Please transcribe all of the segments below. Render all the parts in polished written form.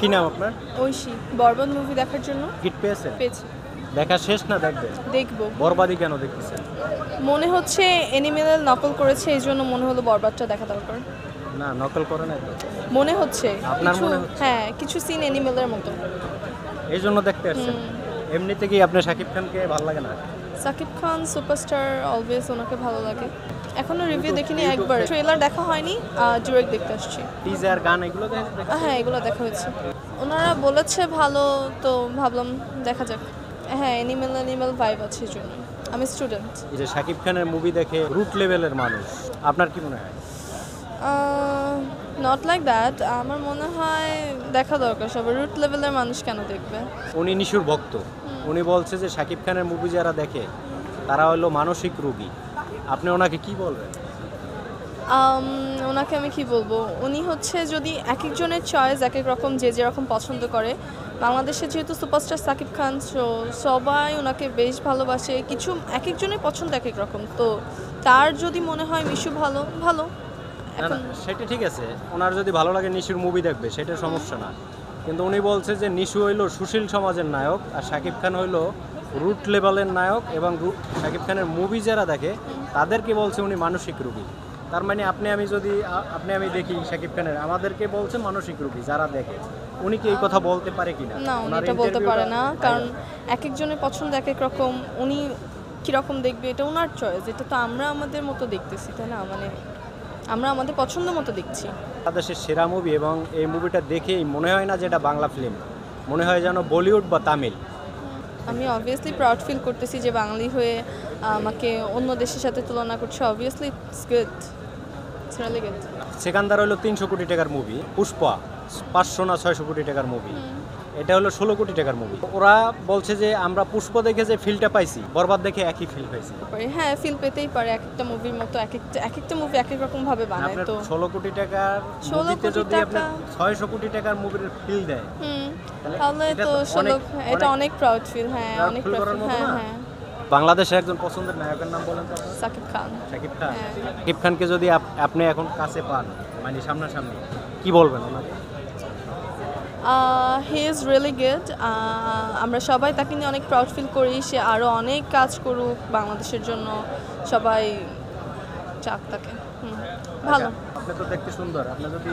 কি নাম আপনার? ঐশী বরবাদ মুভি দেখার জন্য টিকিট পেয়েছেন? পেয়েছি। দেখা শেষ না দেখবেন? দেখব। বরবাদি কেন দেখতেছেন? মনে হচ্ছে এনিমেল নকল করেছে, এই জন্য মনে হলো বরবাদটা দেখা দরকার। না, নকল করে নাই তো। মনে হচ্ছে আপনার কিছু, মনে হচ্ছে? হ্যাঁ কিছু সিন এনিমেলের মতো। এই জন্য দেখতে আসছেন? এমনিতে কি আপনার শাকিব খানকে ভালো লাগে না? সাকিব খান সুপারস্টার, অলওয়েজ ওনাকে ভালো লাগে। এখনো রিভিউ দেখিনি, ইউটিউব একবার থেকে- ট্রেলার দেখা হয়নি, ডিরেক্ট দেখতে আসছি। টিজার গান এগুলো দেখেন? হ্যাঁ এগুলো দেখা হয়েছে, ওনারা বলেছে ভালো, তো ভাবলাম দেখা যাক। হ্যাঁ এনিমেল ভাইব আছে, এই জন্য। আমি স্টুডেন্ট। এই যে শাকিব খানের মুভি দেখে রুট লেভেলের মানুষ, আপনার কি মনে হয়? নট লাইক দ্যাট, আমার মনে হয় দেখা দরকার সবার। রুট লেভেলের মানুষ কেন দেখবে? উনি নিশুর ভক্ত। উনি বলছে যে শাকিব খানের মুভি যারা দেখে তারা হলো মানসিক রোগী। আপনি ওনাকে কি বলবেন? ওনাকে আমি কি বলবো, উনি হচ্ছে যদি এক একজনের চয়েস এক এক রকম, যে যেরকম পছন্দ করে। বাংলাদেশে যেহেতু সুপারস্টার সাকিব খান, সবাই ওনাকে বেশ ভালোবাসে, কিছু এক একজনের পছন্দ এক এক রকম। তো তার যদি মনে হয় মিশু ভালো ভালো। না না, সেটা ঠিক আছে, ওনার যদি ভালো লাগে নিশুর মুভি দেখবে, সেটা সমস্যা না। কিন্তু উনি বলছে যে নিশু হইল সুশীল সমাজের নায়ক আর শাকিব খান হইল রুট লেভেলের নায়ক, এবং শাকিব খানের মুভি যারা দেখে তাদেরকে বলছে উনি মানসিক রোগী। তার মানে আপনি আমি দেখি শাকিব খানের, আমাদেরকে বলছে মানসিক রোগী যারা দেখে। উনি কি এই কথা বলতে পারে কিনা? না উনি এটা বলতে পারে না, কারণ এক একজনের পছন্দ এক এক রকম। উনি কীরকম দেখবে এটা ওনার চয়েস, এটা তো আমরা আমাদের মতো দেখতেছি, তাই না? মানে আমরা আমাদের পছন্দ মতো দেখছি। বাংলাদেশের সেরা মুভি, এবং এই মুভিটা দেখেই মনে হয় না যে এটা বাংলা ফিল্ম, মনে হয় যেন বলিউড বা তামিল। আমি অবভিয়াসলি প্রাউড ফিল করতেছি যে বাঙালি হয়ে আমাকে অন্য দেশের সাথে তুলনা করছে। Obviously it's good, it's really good. Sekandar হলো 300 কোটি টাকার মুভি, পুষ্পা 500 না 600 কোটি টাকার মুভি, এটা হলো 16 কোটি টাকার মুভি। ওরা বলছে যে আমরা পুষ্প দেখে যে ফিলটা পাইছি, বরবাদ দেখে একই ফিল পাইছি। হ্যাঁ ফিল পেতেই পারে, এক একটা মুভির মতো এক একটা মুভি এক এক রকম ভাবে বানায়। আপনার তো 16 কোটি টাকার 16 মুভিতে কোটি যদি আপনি টাকা 600 কোটি টাকার মুভির ফিল দেয়, তাহলে এটা তো তো 16, অনেক- এটা অনেক প্রাউড ফিল। হ্যাঁ proud অনেক feel প্রাউড করার ফিল। মতো হ্যাঁ না? হ্যাঁ। বাংলাদেশের একজন পছন্দের নায়কের নাম বলেন তো আপনার? সাকিব খান। শাকিব খান। হ্যাঁ। শাকিব খানকে যদি আপনি এখন কাছে পান, মানে সামনাসামনি, কি বলবেন ওনাকে? He is really good. আমরা সবাই তাকে নিয়ে অনেক প্রাউড ফিল করি। সে আরও অনেক কাজ করুক বাংলাদেশের জন্য, সবাই চাক তাকে। ভালো। আচ্ছা, আপনি তো দেখতে সুন্দর, আপনি যদি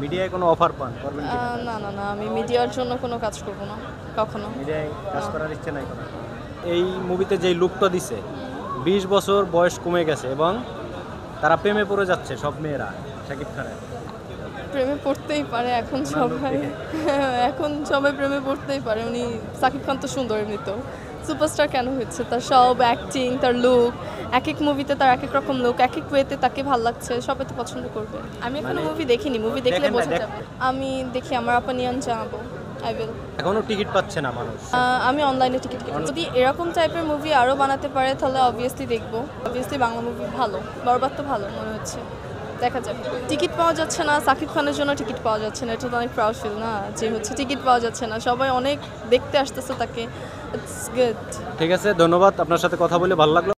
মিডিয়ায় কোনো অফার পান করবেন কি? না না না, আমি মিডিয়ার জন্য কোনো কাজ করব না কখনো। মিডিয়ায় কাজ করার ইচ্ছে নাই কোনো? এই মুভিতে যেই লুকটা দিছে, 20 বছর বয়স কমে গেছে এবং তারা প্রেমে পড়ে যাচ্ছে সব মেয়েরা শাকিব খানের। প্রেমে পড়তেই পারে এখন ওনার look সবাই। দেখে। এখন সবাই প্রেমে পড়তেই পারে। উনি সাকিব খান তো সুন্দর এমনিতেও, সুপারস্টার কেন হচ্ছে? তার সব অ্যাক্টিং, তার লুক, এক এক মুভিতে তার এক এক রকম লুক, এক এক ওয়েতে তাকে ভালো লাগছে, সবাই তো পছন্দ করবে। আমি এখনো মুভি দেখিনি, মুভি দেখলে দেখেন না, বোঝা যাবে। আমি দেখি, আমার অপিনিয়ন জানাবো। I will. এখনো টিকিট পাচ্ছে না মানুষ। আমি অনলাইনে টিকিট কিনি। যদি এরকম টাইপের মুভি আরও বানাতে পারে তাহলে অবভিয়াসলি দেখবো। অবভিয়াসলি বাংলা মুভি ভালো, বরবাদ তো ভালো মনে হচ্ছে, দেখা যাক। টিকিট পাওয়া যাচ্ছে না, সাকিব খানের জন্য টিকিট পাওয়া যাচ্ছে না, এটা তো অনেক প্রাউড ফিল না, যে হচ্ছে টিকিট পাওয়া যাচ্ছে না, সবাই অনেক দেখতে আসতেছে তাকে। It's good. ঠিক আছে, ধন্যবাদ, আপনার সাথে কথা বলে ভালো লাগলো।